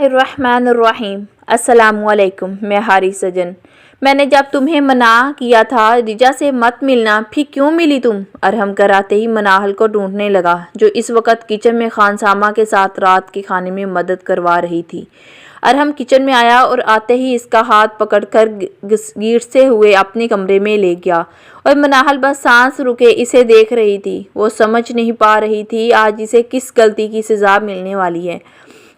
बिस्मिल्लाहिर्रहमानिर्रहीम। अस्सलामुअलैकुम। मैं हारी सजन। मैंने जब तुम्हें मना किया था रिजा से मत मिलना, फिर क्यों मिली तुम? अरहम घर आते ही मनाहल को ढूंढने लगा, जो इस वक्त किचन में खानसामा के साथ रात के खाने में मदद करवा रही थी। अरहम किचन में आया और आते ही इसका हाथ पकड़कर घसीटते हुए अपने कमरे में ले गया और मनाहल बस सांस रुके इसे देख रही थी। वो समझ नहीं पा रही थी आज इसे किस गलती की सज़ा मिलने वाली है।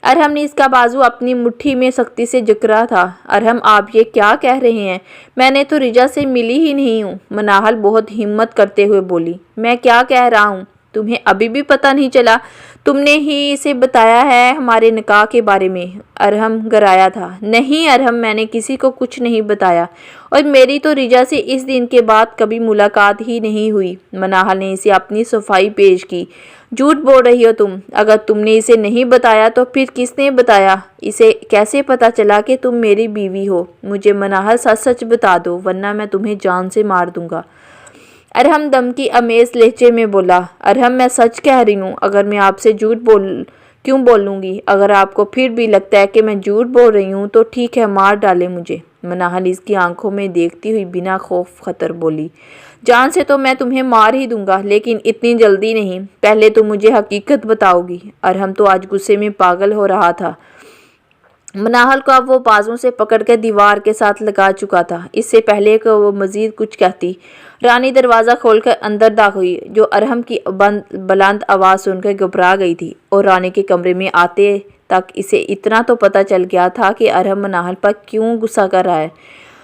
अरहम ने इसका बाजू अपनी मुट्ठी में सख्ती से जकड़ा था। अरहम, आप ये क्या कह रहे हैं? मैंने तो रिजा से मिली ही नहीं हूँ। मनाहल बहुत हिम्मत करते हुए बोली। मैं क्या कह रहा हूँ? तुम्हें अभी भी पता नहीं चला? तुमने ही इसे बताया है हमारे निकाह के बारे में। अरहम घबराया था। नहीं अरहम, मैंने किसी को कुछ नहीं बताया और मेरी तो रिजा से इस दिन के बाद कभी मुलाकात ही नहीं हुई। मनाहल ने इसे अपनी सफाई पेश की। झूठ बोल रही हो तुम। अगर तुमने इसे नहीं बताया तो फिर किसने बताया? इसे कैसे पता चला कि तुम मेरी बीवी हो? मुझे मनाहल सच सच बता दो, वरना मैं तुम्हें जान से मार दूंगा। अरहम धमकी अमेज लहजे में बोला। अरहम, मैं सच कह रही हूँ। अगर मैं आपसे झूठ क्यों बोलूँगी? अगर आपको फिर भी लगता है कि मैं झूठ बोल रही हूँ तो ठीक है, मार डाले मुझे। मनाहल इसकी आंखों में देखती हुई बिना खौफ खतर बोली। जान से तो मैं तुम्हें मार ही दूंगा, लेकिन इतनी जल्दी नहीं। पहले तो मुझे हकीकत बताओगी। अरहम तो आज गुस्से में पागल हो रहा था। मनाहल को अब वो बाजों से पकड़कर दीवार के साथ लगा चुका था। इससे पहले कि वो मजीद कुछ कहती, रानी दरवाज़ा खोलकर अंदर दाखिल हुई, जो अरहम की बुलंद आवाज़ सुनकर घबरा गई थी। और रानी के कमरे में आते तक इसे इतना तो पता चल गया था कि अरहम मनाहल पर क्यों गुस्सा कर रहा है।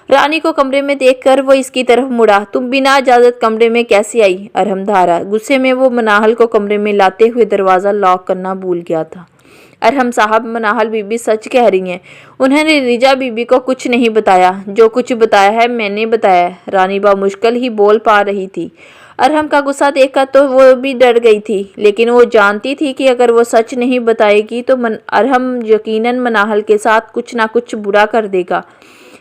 रानी को कमरे में देखकर वो इसकी तरफ मुड़ा। तुम बिना इजाज़त कमरे में कैसे आई? अरहम धारा। गुस्से में वो मनाहल को कमरे में लाते हुए दरवाज़ा लॉक करना भूल गया था। अरहम साहब, मनाहल बीबी सच कह रही हैं। उन्होंने रिजा बीबी को कुछ नहीं बताया। जो कुछ बताया है मैंने बताया है। रानी मुश्किल ही बोल पा रही थी। अरहम का गुस्सा देखकर तो वो भी डर गई थी, लेकिन वो जानती थी कि अगर वो सच नहीं बताएगी तो अरहम यकीनन मनाहल के साथ कुछ ना कुछ बुरा कर देगा।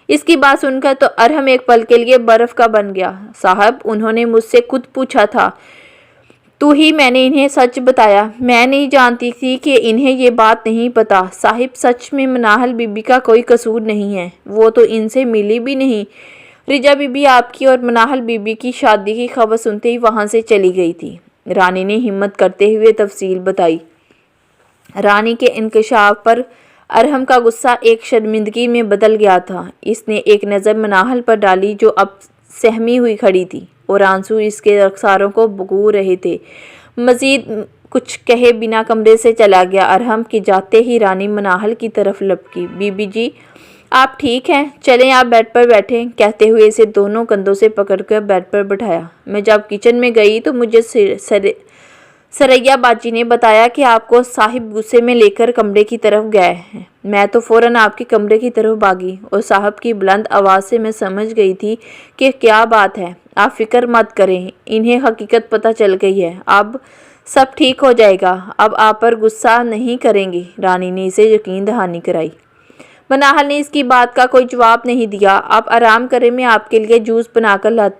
इसकी बात सुनकर तो अरहम एक पल के लिए बर्फ का बन गया। साहब, उन्होंने मुझसे खुद पूछा था तो ही मैंने इन्हें सच बताया। मैं नहीं जानती थी कि इन्हें ये बात नहीं पता। साहिब, सच में मनाहल बीबी का कोई कसूर नहीं है। वो तो इनसे मिली भी नहीं। रिजा बीबी आपकी और मनाहल बीबी की शादी की खबर सुनते ही वहाँ से चली गई थी। रानी ने हिम्मत करते हुए तफसील बताई। रानी के इंकशाफ पर अरहम का गुस्सा एक शर्मिंदगी में बदल गया था। इसने एक नज़र मनाहल पर डाली, जो अब सहमी हुई खड़ी थी, और आंसू इसके रखसारों को भगू रहे थे। मजीद कुछ कहे बिना कमरे से चला गया। अरहम के जाते ही रानी मनाहल की तरफ लपकी। बीबी जी, आप ठीक हैं? चलें, आप बेड पर बैठें। कहते हुए इसे दोनों कंधों से पकड़कर बेड पर बैठाया। मैं जब किचन में गई तो मुझे सरैया बाजी ने बताया कि आपको साहिब गुस्से में लेकर कमरे की तरफ गए हैं। मैं तो फ़ौरन आपके कमरे की तरफ भागी और साहब की बुलंद आवाज़ से मैं समझ गई थी कि क्या बात है। आप फिक्र मत करें, इन्हें हकीकत पता चल गई है। अब सब ठीक हो जाएगा। अब आप पर गुस्सा नहीं करेंगी। रानी ने इसे यकीन दहानी कराई। मनाहल ने इसकी बात का कोई जवाब नहीं दिया। आप आराम करें, मैं आपके लिए जूस बनाकर लाती।